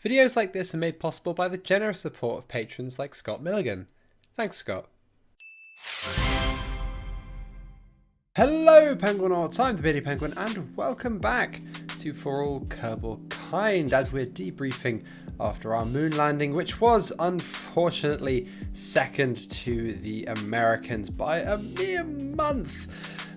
Videos like this are made possible by the generous support of patrons like Scott Milligan. Thanks, Scott. Hello, Penguinauts, I'm the Beardy Penguin, and welcome back to For All Kerbalkind, as we're debriefing after our moon landing, which was unfortunately second to the Americans by a mere month.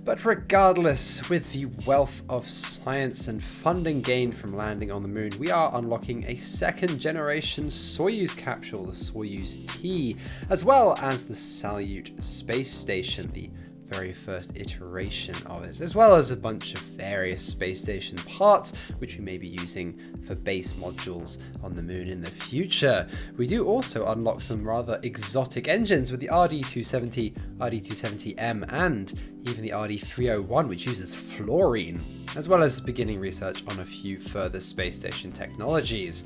But regardless, with the wealth of science and funding gained from landing on the moon, we are unlocking a second generation Soyuz capsule, the Soyuz T, as well as the Salyut space station, the very first iteration of it, as well as a bunch of various space station parts which we may be using for base modules on the moon in the future. We do also unlock some rather exotic engines with the RD-270, RD-270M, and even the RD-301, which uses fluorine, as well as beginning research on a few further space station technologies.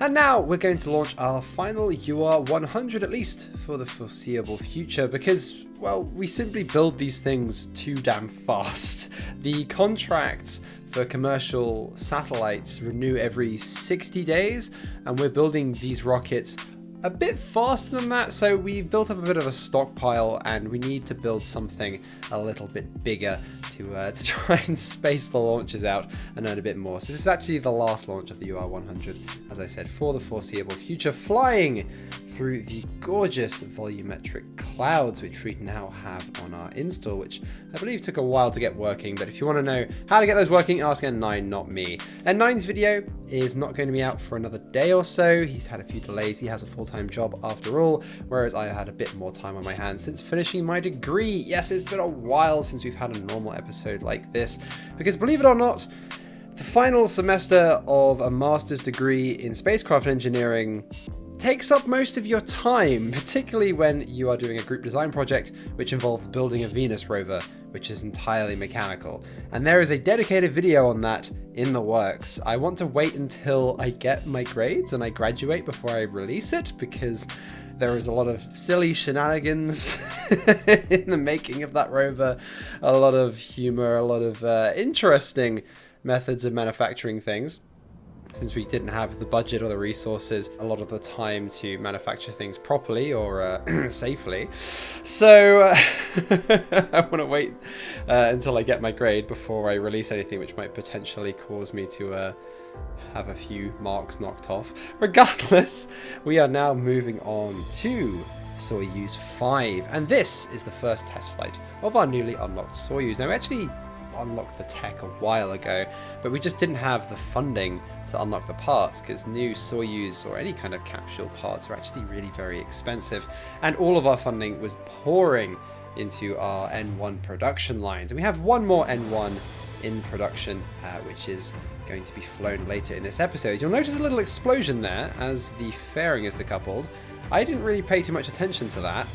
And now we're going to launch our final UR-100, at least for the foreseeable future, because, well, we simply build these things too damn fast. The contracts for commercial satellites renew every 60 days, and we're building these rockets a bit faster than that, so we've built up a bit of a stockpile, and we need to build something a little bit bigger to try and space the launches out and earn a bit more. So this is actually the last launch of the UR-100, as I said, for the foreseeable future, flying through the gorgeous volumetric clouds which we now have on our install, which I believe took a while to get working, but if you want to know how to get those working, ask N9, not me. N9's video is not going to be out for another day or so. He's had a few delays. He has a full-time job after all, whereas I had a bit more time on my hands since finishing my degree. Yes, it's been a while since we've had a normal episode like this, because believe it or not, the final semester of a master's degree in spacecraft engineering takes up most of your time, particularly when you are doing a group design project which involves building a Venus rover, which is entirely mechanical. And there is a dedicated video on that in the works. I want to wait until I get my grades and I graduate before I release it, because there is a lot of silly shenanigans in the making of that rover, a lot of humor, a lot of interesting methods of manufacturing things, since we didn't have the budget or the resources a lot of the time to manufacture things properly or safely. So I want to wait until I get my grade before I release anything which might potentially cause me to have a few marks knocked off. Regardless, we are now moving on to Soyuz 5, and this is the first test flight of our newly unlocked Soyuz. Now, we actually unlocked the tech a while ago, but we just didn't have the funding to unlock the parts, because new Soyuz or any kind of capsule parts are actually really very expensive, and all of our funding was pouring into our N1 production lines. And we have one more N1 in production, which is going to be flown later in this episode. You'll notice a little explosion there as the fairing is decoupled. I didn't really pay too much attention to that.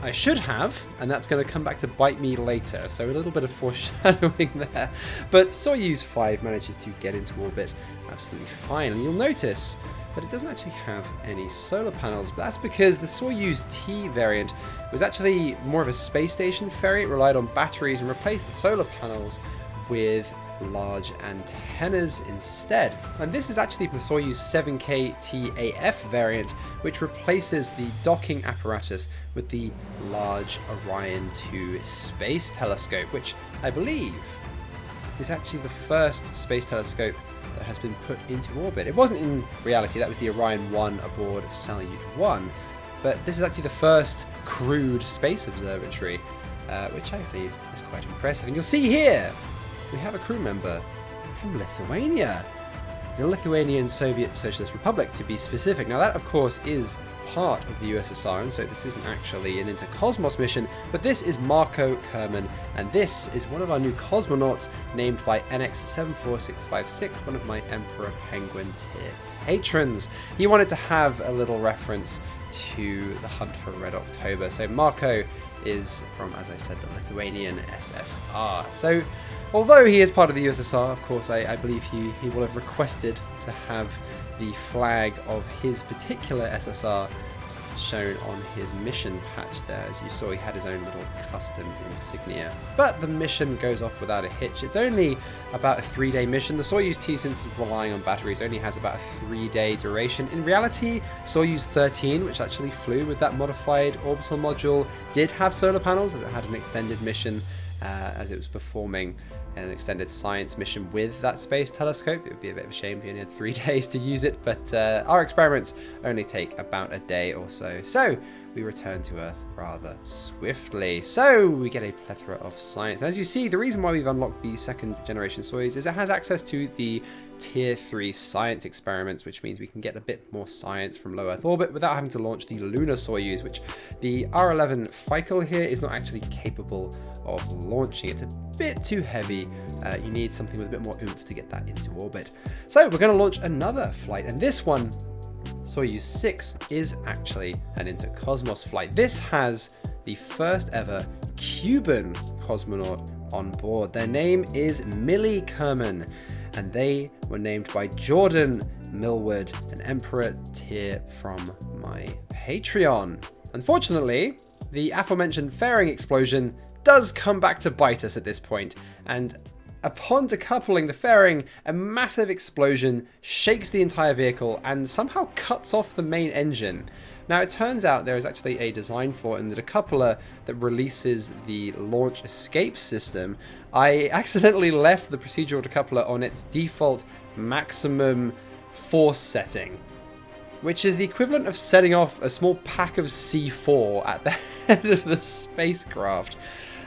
I should have, and that's going to come back to bite me later, so a little bit of foreshadowing there. But Soyuz 5 manages to get into orbit absolutely fine, and you'll notice that it doesn't actually have any solar panels, but that's because the Soyuz T variant was actually more of a space station ferry. It relied on batteries and replaced the solar panels with large antennas instead. And this is actually the Soyuz 7K TAF variant, which replaces the docking apparatus with the large Orion 2 space telescope, which I believe is actually the first space telescope that has been put into orbit. It wasn't in reality, that was the Orion 1 aboard Salyut 1, but this is actually the first crewed space observatory, which I believe is quite impressive. And you'll see here we have a crew member from Lithuania, the Lithuanian Soviet Socialist Republic to be specific. Now that of course is part of the USSR, and so this isn't actually an intercosmos mission, but this is Marko Kerman, and this is one of our new cosmonauts named by NX74656, one of my Emperor Penguin tier patrons. He wanted to have a little reference to the hunt for Red October, so Marko is from, as I said, the Lithuanian SSR. So although he is part of the USSR, of course, I believe he will have requested to have the flag of his particular SSR shown on his mission patch there. As you saw, he had his own little custom insignia. But the mission goes off without a hitch. It's only about a 3-day mission. The Soyuz T, since it's relying on batteries, only has about a 3-day duration. In reality, Soyuz 13, which actually flew with that modified orbital module, did have solar panels, as it had an extended mission as it was performing an extended science mission with that space telescope. It would be a bit of a shame if you only had 3 days to use it, but our experiments only take about a day or so. So we return to Earth rather swiftly. So we get a plethora of science. And as you see, the reason why we've unlocked the 2nd generation Soyuz is it has access to the Tier 3 science experiments, which means we can get a bit more science from low Earth orbit without having to launch the lunar Soyuz, which the R11 Feikal here is not actually capable of launching. It's a bit too heavy. You need something with a bit more oomph to get that into orbit. So we're going to launch another flight, and this one, Soyuz 6, is actually an intercosmos flight. This has the first ever Cuban cosmonaut on board. Their name is Millie Kerman, and they were named by Jordan Millward, an Emperor tier from my Patreon. Unfortunately, the aforementioned fairing explosion does come back to bite us at this point, and upon decoupling the fairing, a massive explosion shakes the entire vehicle and somehow cuts off the main engine. Now, it turns out there is actually a design flaw in the decoupler that releases the launch escape system. I accidentally left the procedural decoupler on its default maximum force setting, which is the equivalent of setting off a small pack of C4 at the head of the spacecraft.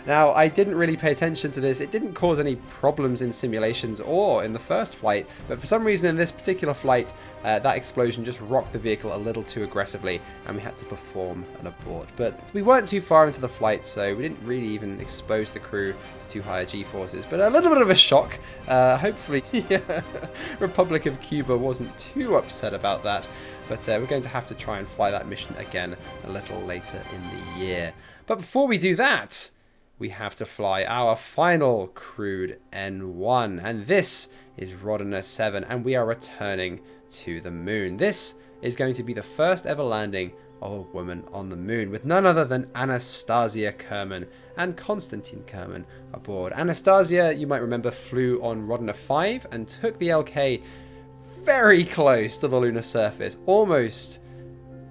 Now, I didn't really pay attention to this. It didn't cause any problems in simulations or in the first flight, but for some reason in this particular flight, that explosion just rocked the vehicle a little too aggressively, and we had to perform an abort. But we weren't too far into the flight, so we didn't really even expose the crew to too higher G-forces, but a little bit of a shock. Hopefully, Republic of Cuba wasn't too upset about that, but we're going to have to try and fly that mission again a little later in the year. But before we do that, we have to fly our final crewed N1, and this is Rodina 7, and we are returning to the moon. This is going to be the first ever landing of a woman on the moon, with none other than Anastasia Kerman and Konstantin Kerman aboard. Anastasia, you might remember, flew on Rodina 5 and took the LK very close to the lunar surface, almost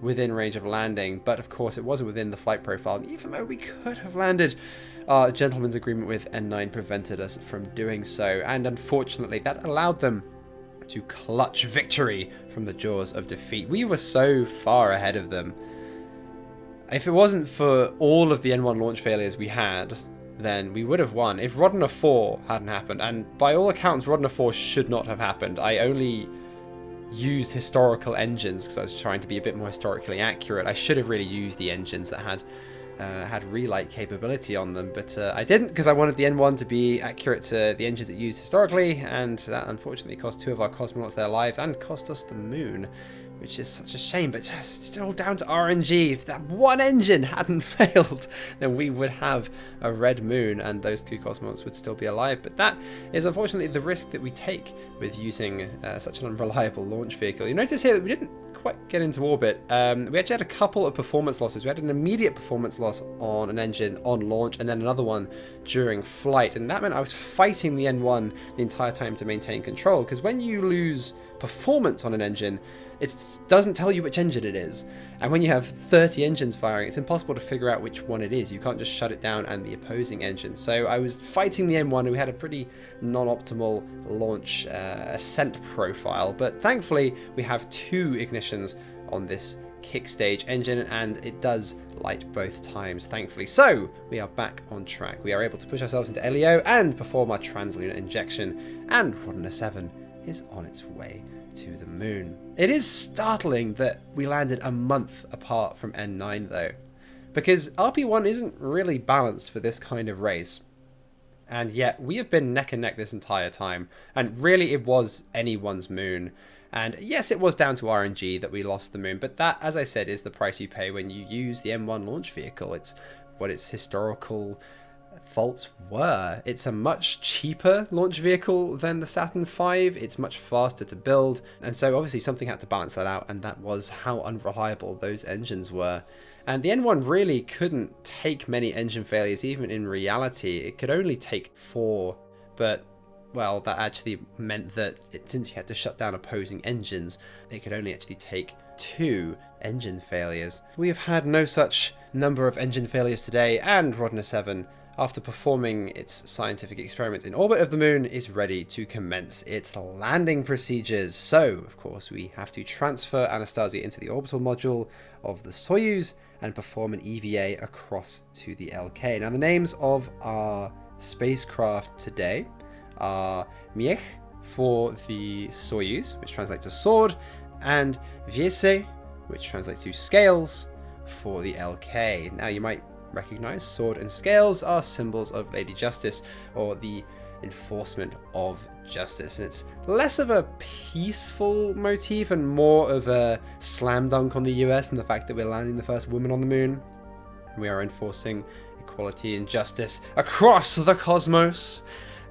within range of landing, but of course it wasn't within the flight profile. Even though we could have landed, our gentleman's agreement with N9 prevented us from doing so, and unfortunately that allowed them to clutch victory from the jaws of defeat. We were so far ahead of them. If it wasn't for all of the N1 launch failures we had, then we would have won. If Rodina 4 hadn't happened, and by all accounts Rodina 4 should not have happened. I only used historical engines because I was trying to be a bit more historically accurate. I should have really used the engines that had relight capability on them, but I didn't, because I wanted the N1 to be accurate to the engines it used historically, and that unfortunately cost 2 of our cosmonauts their lives and cost us the moon, which is such a shame. But just all down to RNG. If that one engine hadn't failed, then we would have a red moon and those 2 cosmonauts would still be alive. But that is unfortunately the risk that we take with using such an unreliable launch vehicle. You notice here that we didn't quite get into orbit. We actually had a couple of performance losses. We had an immediate performance loss on an engine on launch, and then another one during flight, and that meant I was fighting the N1 the entire time to maintain control, because when you lose performance on an engine, it doesn't tell you which engine it is, and when you have 30 engines firing, it's impossible to figure out which one it is. You can't just shut it down and the opposing engine. So I was fighting the N1, and we had a pretty non-optimal launch ascent profile, but thankfully we have 2 ignitions on this kick stage engine, and it does light both times, thankfully. So we are back on track. We are able to push ourselves into LEO and perform our translunar injection, and Rodina 7 is on its way to the moon. It is startling that we landed a month apart from N9 though, because RP1 isn't really balanced for this kind of race, and yet we have been neck and neck this entire time, and really it was anyone's moon. And yes, it was down to RNG that we lost the moon, but that, as I said, is the price you pay when you use the M1 launch vehicle. It's what its historical faults were. It's a much cheaper launch vehicle than the Saturn V, it's much faster to build, and so obviously something had to balance that out, and that was how unreliable those engines were. And the N1 really couldn't take many engine failures, even in reality. It could only take 4, but, well, that actually meant that since you had to shut down opposing engines, it could only actually take 2 engine failures. We have had no such number of engine failures today, and Rodina 7, after performing its scientific experiments in orbit of the moon, is ready to commence its landing procedures. So, of course, we have to transfer Anastasia into the orbital module of the Soyuz and perform an EVA across to the LK. Now, the names of our spacecraft today are Miech for the Soyuz, which translates to sword, and Wiese, which translates to scales, for the LK. Now, you might recognize sword and scales are symbols of Lady Justice, or the enforcement of justice, and it's less of a peaceful motif and more of a slam dunk on the US and the fact that we're landing the first woman on the moon. We are enforcing equality and justice across the cosmos.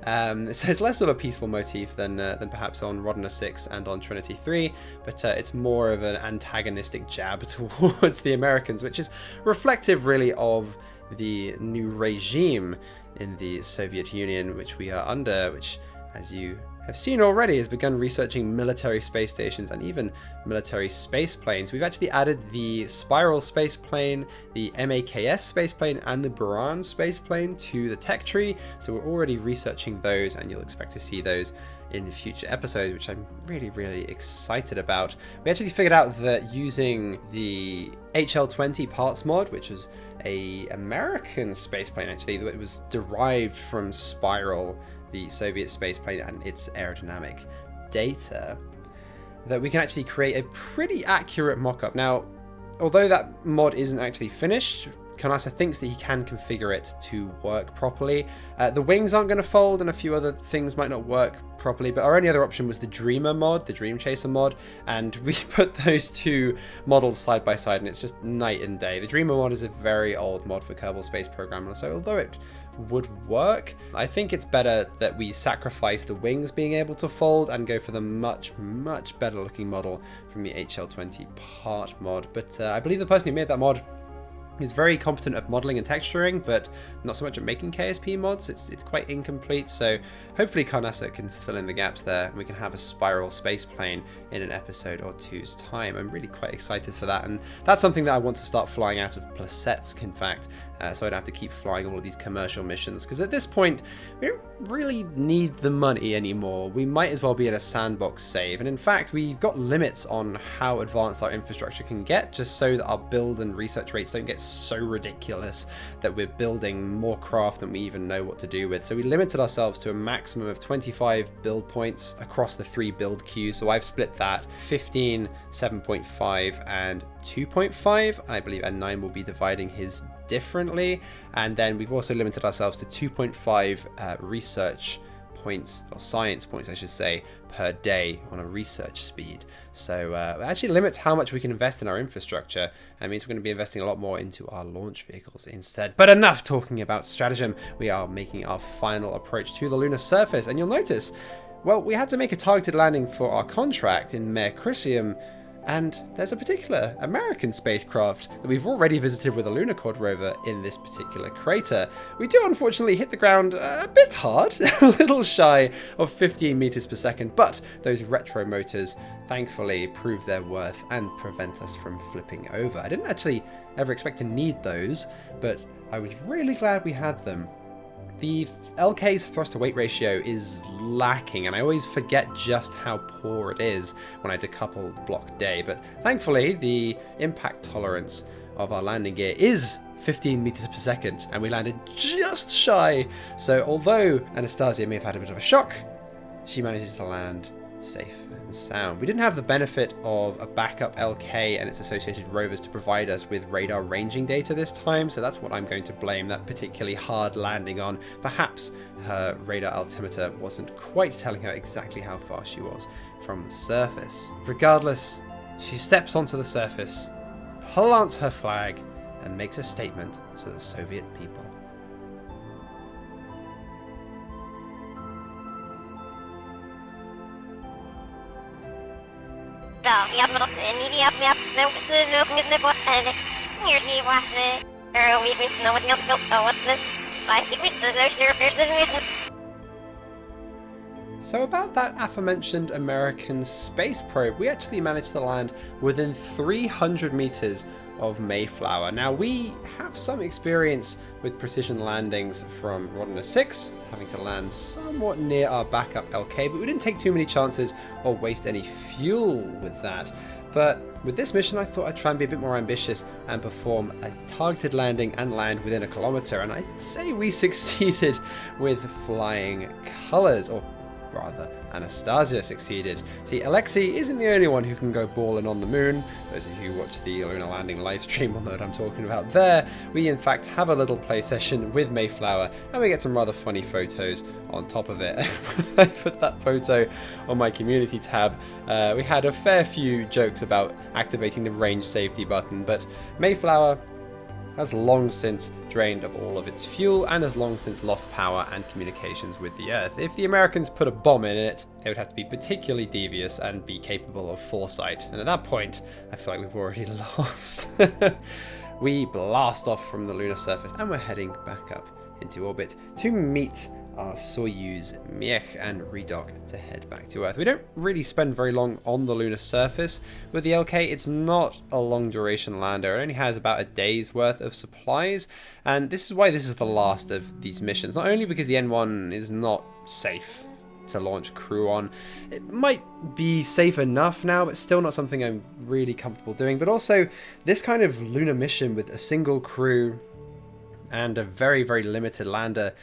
So it's less of a peaceful motif than perhaps on Rodina 6 and on Trinity 3, but it's more of an antagonistic jab towards the Americans, which is reflective really of the new regime in the Soviet Union, which we are under, which, as you have seen already, has begun researching military space stations and even military space planes. We've actually added the Spiral space plane, the MAKS space plane, and the Buran space plane to the tech tree, so we're already researching those, and you'll expect to see those in future episodes, which I'm really excited about. We actually figured out that using the HL-20 parts mod, which was a American space plane actually, it was derived from Spiral, the Soviet space plane, and its aerodynamic data, that we can actually create a pretty accurate mock-up. Now, although that mod isn't actually finished, Carnasa thinks that he can configure it to work properly. The wings aren't going to fold, and a few other things might not work properly, but our only other option was the Dreamer mod, the Dream Chaser mod, and we put those two models side by side, and it's just night and day. The Dreamer mod is a very old mod for Kerbal Space Program, so although it would work, I think it's better that we sacrifice the wings being able to fold and go for the much better looking model from the HL-20 part mod. But I believe the person who made that mod is very competent at modeling and texturing, but not so much at making KSP mods. It's quite incomplete, so hopefully Carnasa can fill in the gaps there, and we can have a Spiral space plane in an episode or two's time. I'm really quite excited for that, and that's something that I want to start flying out of Plesetsk, in fact, so I don't have to keep flying all of these commercial missions, because at this point, we don't really need the money anymore. We might as well be in a sandbox save, and in fact, we've got limits on how advanced our infrastructure can get, just so that our build and research rates don't get so ridiculous that we're building more craft than we even know what to do with. So we limited ourselves to a maximum of 25 build points across the 3 build queues. So I've split that 15, 7.5 and 2.5. I believe N9 will be dividing his differently, and then we've also limited ourselves to 2.5 research points, or science points I should say, per day on a research speed. So it actually limits how much we can invest in our infrastructure, and means we're going to be investing a lot more into our launch vehicles instead. But enough talking about stratagem. We are making our final approach to the lunar surface, and you'll notice, well, we had to make a targeted landing for our contract in Mare Crucium, and there's a particular American spacecraft that we've already visited with a lunar quad rover in this particular crater. We do unfortunately hit the ground a bit hard, a little shy of 15 meters per second, but those retro motors thankfully prove their worth and prevent us from flipping over. I didn't actually ever expect to need those, but I was really glad we had them. The LK's thrust to weight ratio is lacking, and I always forget just how poor it is when I decouple the block day, but thankfully the impact tolerance of our landing gear is 15 meters per second, and we landed just shy. So although Anastasia may have had a bit of a shock, she manages to land safe and sound. We didn't have the benefit of a backup LK and its associated rovers to provide us with radar ranging data this time, so that's what I'm going to blame that particularly hard landing on. Perhaps her radar altimeter wasn't quite telling her exactly how far she was from the surface. Regardless, she steps onto the surface, plants her flag, and makes a statement to the Soviet people. So about that aforementioned American space probe, we actually managed to land within 300 meters of Mayflower. Now, we have some experience with precision landings from Rodina 6, having to land somewhat near our backup LK, but we didn't take too many chances or waste any fuel with that. But with this mission, I thought I'd try and be a bit more ambitious and perform a targeted landing and land within a kilometer, and I'd say we succeeded with flying colors, or rather, Anastasia succeeded. See, Alexei isn't the only one who can go balling on the moon. Those of you who watch the lunar landing live stream will know what I'm talking about there. We in fact have a little play session with Mayflower, and we get some rather funny photos on top of it. I put that photo on my community tab. We had a fair few jokes about activating the range safety button, but Mayflower has long since drained of all of its fuel and has long since lost power and communications with the Earth. If the Americans put a bomb in it, they would have to be particularly devious and be capable of foresight. And at that point, I feel like we've already lost. We blast off from the lunar surface and we're heading back up into orbit to meet our Soyuz Miech and redock to head back to Earth. We don't really spend very long on the lunar surface. With the LK, it's not a long duration lander. It only has about a day's worth of supplies, and this is why this is the last of these missions. Not only because the N1 is not safe to launch crew on, it might be safe enough now, but still not something I'm really comfortable doing, but also this kind of lunar mission with a single crew and a very, very limited lander,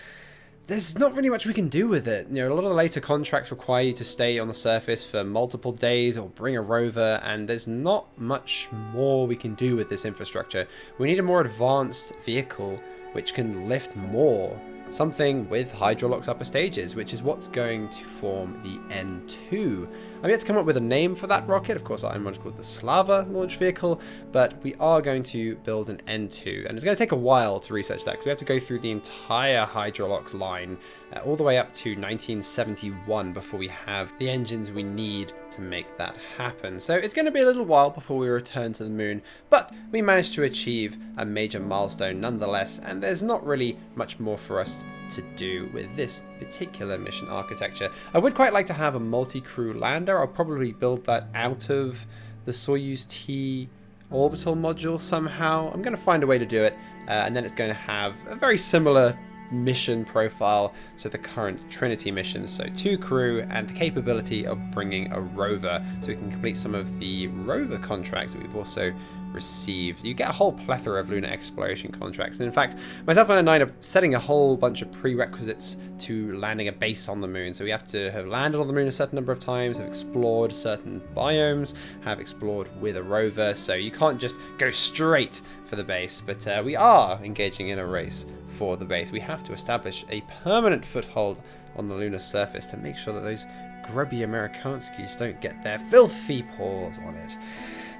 there's not really much we can do with it. You know, a lot of the later contracts require you to stay on the surface for multiple days or bring a rover, and there's not much more we can do with this infrastructure. We need a more advanced vehicle which can lift more. Something with Hydrolox upper stages, which is what's going to form the N2. I've yet to come up with a name for that rocket. Of course, I'm called the Slava launch vehicle, but we are going to build an N2, and it's going to take a while to research that because we have to go through the entire Hydrolox line all the way up to 1971 before we have the engines we need to make that happen. So it's going to be a little while before we return to the moon, but we managed to achieve a major milestone nonetheless, and there's not really much more for us to do with this particular mission architecture. I would quite like to have a multi-crew lander. I'll probably build that out of the Soyuz T orbital module somehow. I'm going to find a way to do it, and then it's going to have a very similar mission profile to the current Trinity missions, so 2 crew and the capability of bringing a rover, so we can complete some of the rover contracts that we've also received. You get a whole plethora of lunar exploration contracts, and in fact myself and N9 are setting a whole bunch of prerequisites to landing a base on the moon. So we have to have landed on the moon a certain number of times, have explored certain biomes, have explored with a rover, so you can't just go straight for the base, but we are engaging in a race for the base. We have to establish a permanent foothold on the lunar surface to make sure that those grubby Amerikanskis don't get their filthy paws on it.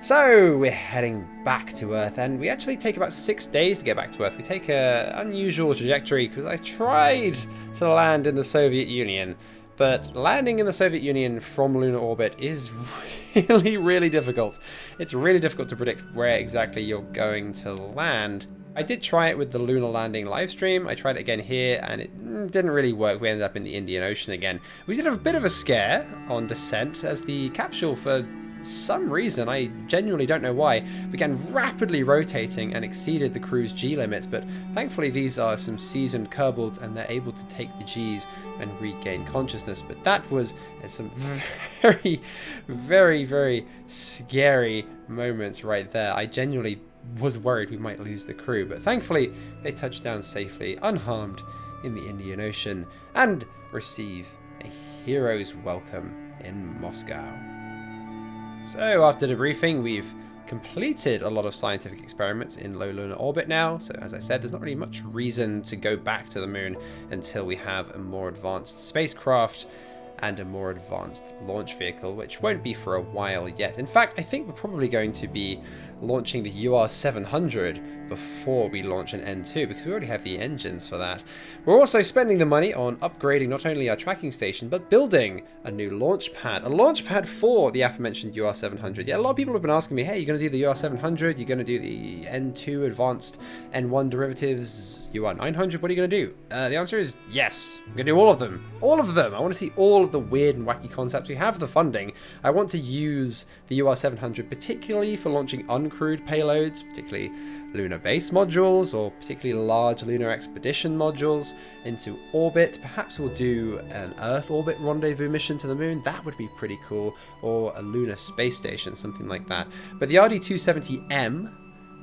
So we're heading back to Earth, and we actually take about 6 days to get back to Earth. We take an unusual trajectory because I tried to land in the Soviet Union, but landing in the Soviet Union from lunar orbit is really, really difficult. It's really difficult to predict where exactly you're going to land. I did try it with the lunar landing livestream. I tried it again here, and it didn't really work. We ended up in the Indian Ocean again. We did have a bit of a scare on descent as the capsule, for some reason, I genuinely don't know why, began rapidly rotating and exceeded the crew's G limits, but thankfully these are some seasoned Kerbals and they're able to take the Gs and regain consciousness. But that was some very, very, very scary moments right there. I genuinely was worried we might lose the crew, but thankfully they touched down safely, unharmed, in the Indian Ocean and receive a hero's welcome in Moscow. So after debriefing, we've completed a lot of scientific experiments in low lunar orbit now. So as I said, there's not really much reason to go back to the moon until we have a more advanced spacecraft. and a more advanced launch vehicle, which won't be for a while yet. In fact, I think we're probably going to be launching the UR700 before we launch an N2, because we already have the engines for that. We're also spending the money on upgrading not only our tracking station, but building a new launch pad. A launch pad for the aforementioned UR700. Yeah, a lot of people have been asking me, hey, you're going to do the UR700, you're going to do the N2 advanced N1 derivatives, UR900, what are you going to do? The answer is yes. I'm going to do all of them. All of them! I want to see all of the weird and wacky concepts. We have the funding. I want to use the UR700 particularly for launching uncrewed payloads, particularly lunar base modules or particularly large lunar expedition modules into orbit. Perhaps we'll do an Earth orbit rendezvous mission to the moon. That would be pretty cool. Or a lunar space station, something like that. But the RD-270M,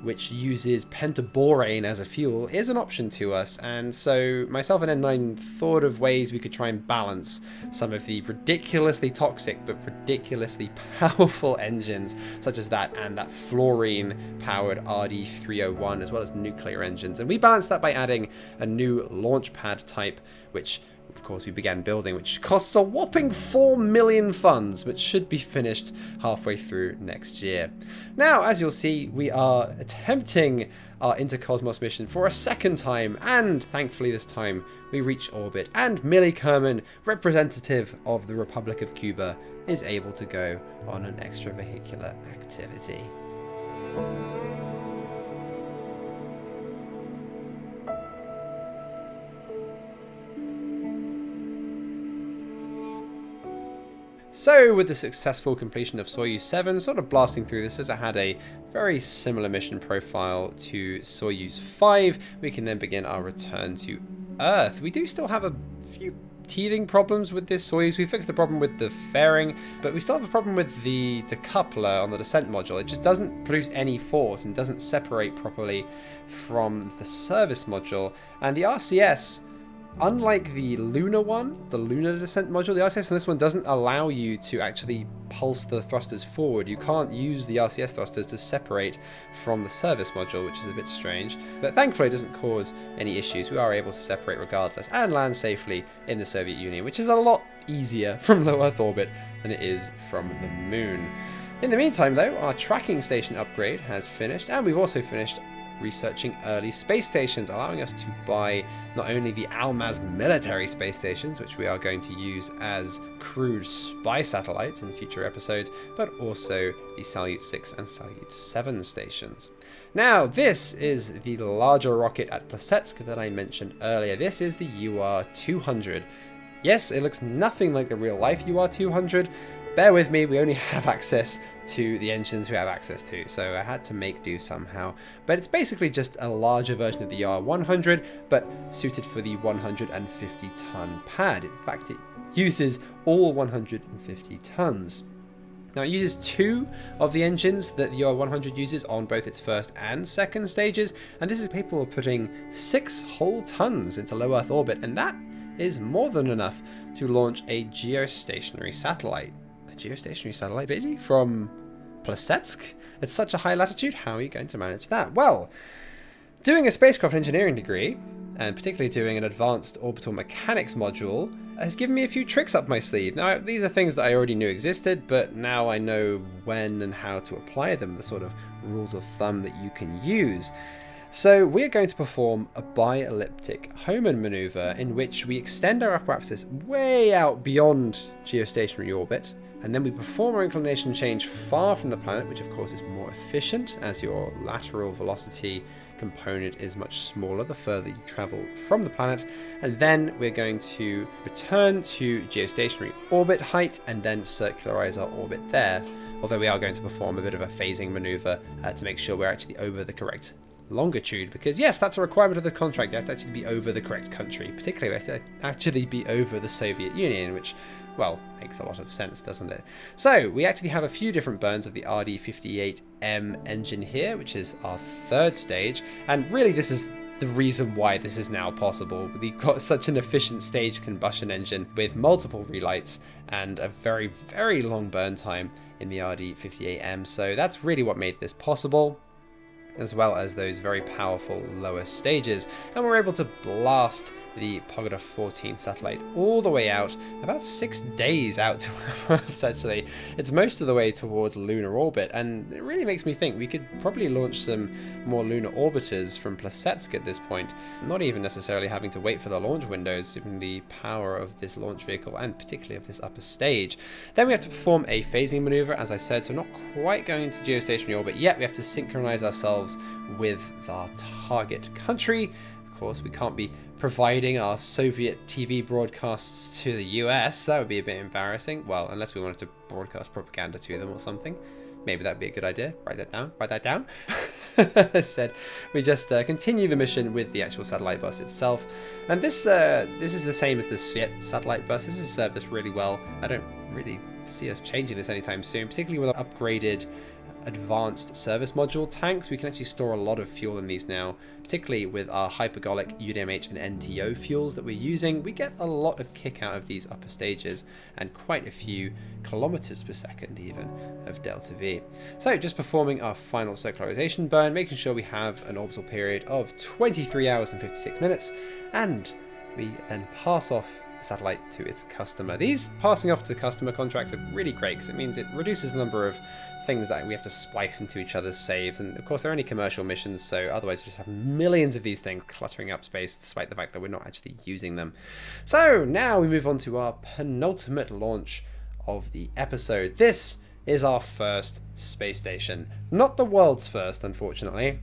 which uses pentaborane as a fuel, is an option to us, and so myself and N9 thought of ways we could try and balance some of the ridiculously toxic but ridiculously powerful engines such as that and that fluorine-powered RD-301, as well as nuclear engines. And we balanced that by adding a new launch pad type, which of course we began building, which costs a whopping 4 million funds, but should be finished halfway through next year. Now, as you'll see, we are attempting our Intercosmos mission for a second time, and thankfully this time we reach orbit, and Millie Kerman, representative of the Republic of Cuba, is able to go on an extravehicular activity. So, with the successful completion of Soyuz 7, sort of blasting through this as it had a very similar mission profile to Soyuz 5, we can then begin our return to Earth. We do still have a few teething problems with this Soyuz. We fixed the problem with the fairing, but we still have a problem with the decoupler on the descent module. It just doesn't produce any force and doesn't separate properly from the service module. And the RCS, unlike the lunar one, the lunar descent module, the RCS on this one doesn't allow you to actually pulse the thrusters forward. You can't use the RCS thrusters to separate from the service module, which is a bit strange. But thankfully it doesn't cause any issues. We are able to separate regardless and land safely in the Soviet Union, which is a lot easier from low Earth orbit than it is from the moon. In the meantime though, our tracking station upgrade has finished, and we've also finished researching early space stations, allowing us to buy not only the Almaz military space stations, which we are going to use as crewed spy satellites in future episodes, but also the Salyut 6 and Salyut 7 stations. Now, this is the larger rocket at Plesetsk that I mentioned earlier. This is the UR200. Yes, it looks nothing like the real-life UR200. Bear with me, we only have access to the engines we have access to, so I had to make do somehow. But it's basically just a larger version of the UR100, but suited for the 150-ton pad. In fact, it uses all 150 tons. Now, it uses 2 of the engines that the UR100 uses on both its first and second stages, and this is capable of putting 6 whole tons into low Earth orbit, and that is more than enough to launch a geostationary satellite. Geostationary satellite, really? From Plesetsk? At such a high latitude? How are you going to manage that? Well, doing a spacecraft engineering degree, and particularly doing an advanced orbital mechanics module, has given me a few tricks up my sleeve. Now, these are things that I already knew existed, but now I know when and how to apply them, the sort of rules of thumb that you can use. So we're going to perform a bi-elliptic Hohmann maneuver in which we extend our apparatus way out beyond geostationary orbit, and then we perform our inclination change far from the planet, which of course is more efficient as your lateral velocity component is much smaller the further you travel from the planet. And then we're going to return to geostationary orbit height and then circularize our orbit there, although we are going to perform a bit of a phasing maneuver to make sure we're actually over the correct longitude, because yes, that's a requirement of the contract. You have to actually be over the correct country, particularly we have to actually be over the Soviet Union, which, well, makes a lot of sense, doesn't it? So we actually have a few different burns of the RD-58M engine here, which is our third stage, and really this is the reason why this is now possible. We've got such an efficient staged combustion engine with multiple relights and a very, very long burn time in the RD-58M, so that's really what made this possible, as well as those very powerful lower stages. And we're able to blast the Pogoda 14 satellite all the way out, about 6 days out to Earth, actually. It's most of the way towards lunar orbit, and it really makes me think we could probably launch some more lunar orbiters from Plesetsk at this point, not even necessarily having to wait for the launch windows, given the power of this launch vehicle and particularly of this upper stage. Then we have to perform a phasing maneuver, as I said, so not quite going into geostationary orbit yet. We have to synchronize ourselves with our target country. Of course, we can't be providing our Soviet TV broadcasts to the US. That would be a bit embarrassing. Well, unless we wanted to broadcast propaganda to them or something. Maybe that'd be a good idea. Write that down. As said, we just continue the mission with the actual satellite bus itself. And this is the same as the Svet satellite bus. This has served us really well. I don't really see us changing this anytime soon, particularly with upgraded advanced service module tanks. We can actually store a lot of fuel in these now, particularly with our hypergolic UDMH and NTO fuels that we're using. We get a lot of kick out of these upper stages and quite a few kilometers per second even of delta V. So just performing our final circularization burn, making sure we have an orbital period of 23 hours and 56 minutes, and we then pass off the satellite to its customer. These passing off to the customer contracts are really great because it means it reduces the number of things that we have to splice into each other's saves, and of course they're only commercial missions, so otherwise we just have millions of these things cluttering up space despite the fact that we're not actually using them. So now we move on to our penultimate launch of the episode. This is our first space station, not the world's first, unfortunately.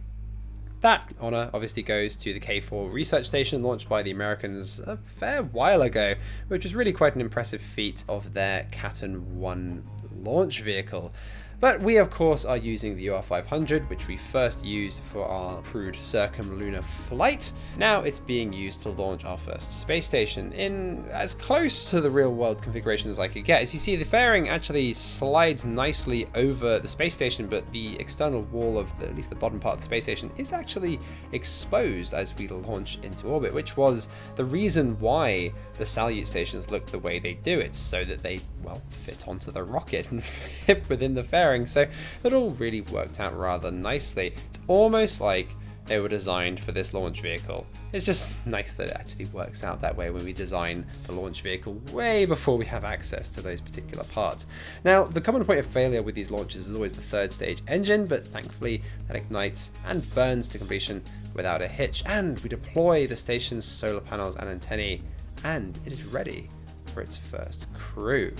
That honour obviously goes to the K4 research station launched by the Americans a fair while ago, which was really quite an impressive feat of their Katten 1 launch vehicle. But we of course are using the UR500, which we first used for our crude circumlunar flight. Now it's being used to launch our first space station in as close to the real world configuration as I could get. As you see, the fairing actually slides nicely over the space station, but the external wall of at least the bottom part of the space station is actually exposed as we launch into orbit, which was the reason why the Salyut stations look the way they do. It's so that they, well, fit onto the rocket and fit within the fairing. So it all really worked out rather nicely. It's almost like they were designed for this launch vehicle. It's just nice that it actually works out that way when we design the launch vehicle way before we have access to those particular parts. Now, the common point of failure with these launches is always the third stage engine, but thankfully that ignites and burns to completion without a hitch, and we deploy the station's solar panels and antennae, and it is ready for its first crew.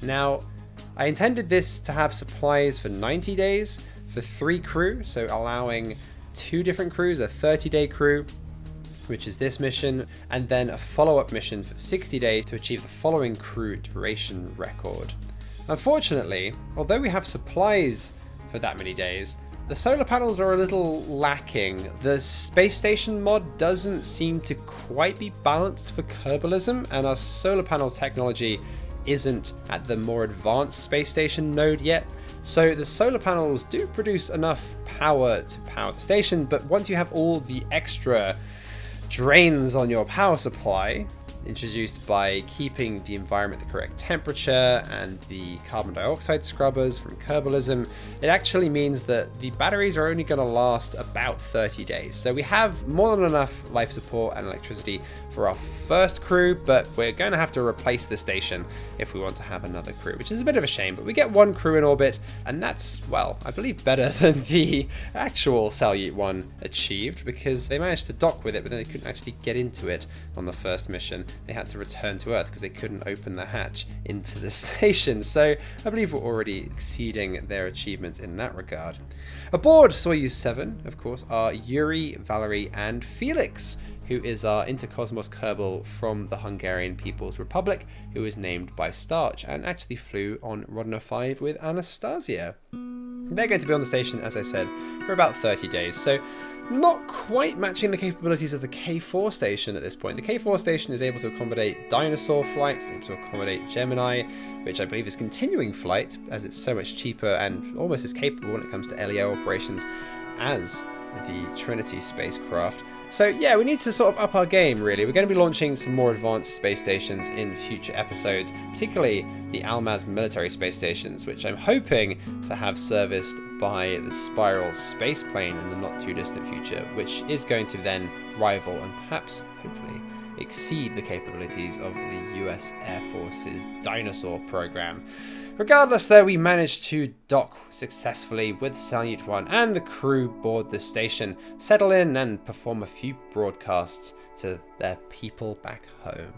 Now, I intended this to have supplies for 90 days for 3 crew, so allowing 2 different crews, a 30-day crew, which is this mission, and then a follow-up mission for 60 days to achieve the following crew duration record. Unfortunately, although we have supplies for that many days, the solar panels are a little lacking. The space station mod doesn't seem to quite be balanced for Kerbalism, and our solar panel technology isn't at the more advanced space station node yet. So the solar panels do produce enough power to power the station, but once you have all the extra drains on your power supply, introduced by keeping the environment the correct temperature and the carbon dioxide scrubbers from Kerbalism, it actually means that the batteries are only going to last about 30 days. So we have more than enough life support and electricity for our first crew, but we're going to have to replace the station if we want to have another crew, which is a bit of a shame. But we get 1 crew in orbit, and that's, well, I believe better than the actual Salyut one achieved, because they managed to dock with it, but then they couldn't actually get into it on the first mission. They had to return to Earth because they couldn't open the hatch into the station. So I believe we're already exceeding their achievements in that regard. Aboard Soyuz 7, of course, are Yuri, Valerie, and Felix, who is our Intercosmos Kerbal from the Hungarian People's Republic, who was named by Starch and actually flew on Rodina 5 with Anastasia. They're going to be on the station, as I said, for about 30 days, so not quite matching the capabilities of the K4 station at this point. The K4 station is able to accommodate dinosaur flights, able to accommodate Gemini, which I believe is continuing flight, as it's so much cheaper and almost as capable when it comes to LEO operations as the Trinity spacecraft. So yeah, we need to sort of up our game, really. We're going to be launching some more advanced space stations in future episodes, particularly the Almaz military space stations, which I'm hoping to have serviced by the Spiral space plane in the not too distant future, which is going to then rival and perhaps, hopefully, exceed the capabilities of the US Air Force's Dinosaur program. Regardless though, we managed to dock successfully with Salyut 1 and the crew board the station, settle in and perform a few broadcasts to their people back home.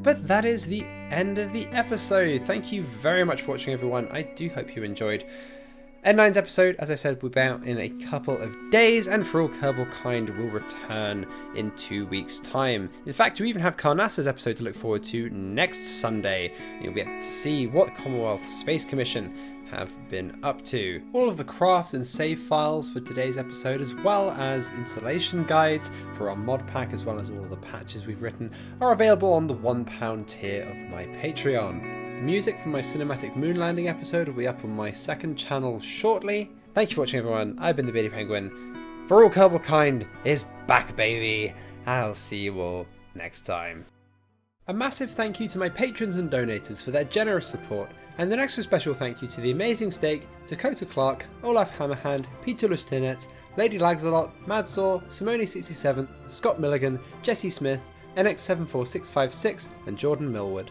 But that is the end of the episode. Thank you very much for watching, everyone. I do hope you enjoyed. N9's episode, as I said, will be out in a couple of days, and For All Kerbalkind will return in 2 weeks' time. In fact, we even have Carnasa's episode to look forward to next Sunday. You'll get to see what the Commonwealth Space Commission have been up to. All of the craft and save files for today's episode, as well as installation guides for our mod pack, as well as all of the patches we've written, are available on the £1 tier of my Patreon. The music from my cinematic moon landing episode will be up on my second channel shortly. Thank you for watching, everyone. I've been the Beardy Penguin. For All Kerbalkind is back, baby. I'll see you all next time. A massive thank you to my patrons and donators for their generous support, and an extra special thank you to The Amazing Steak, Dakota Clark, Olaf Hammerhand, Peter Lustinets, Lady Lagsalot, Madsaw, Simone67, Scott Milligan, Jesse Smith, NX74656, and Jordan Millwood.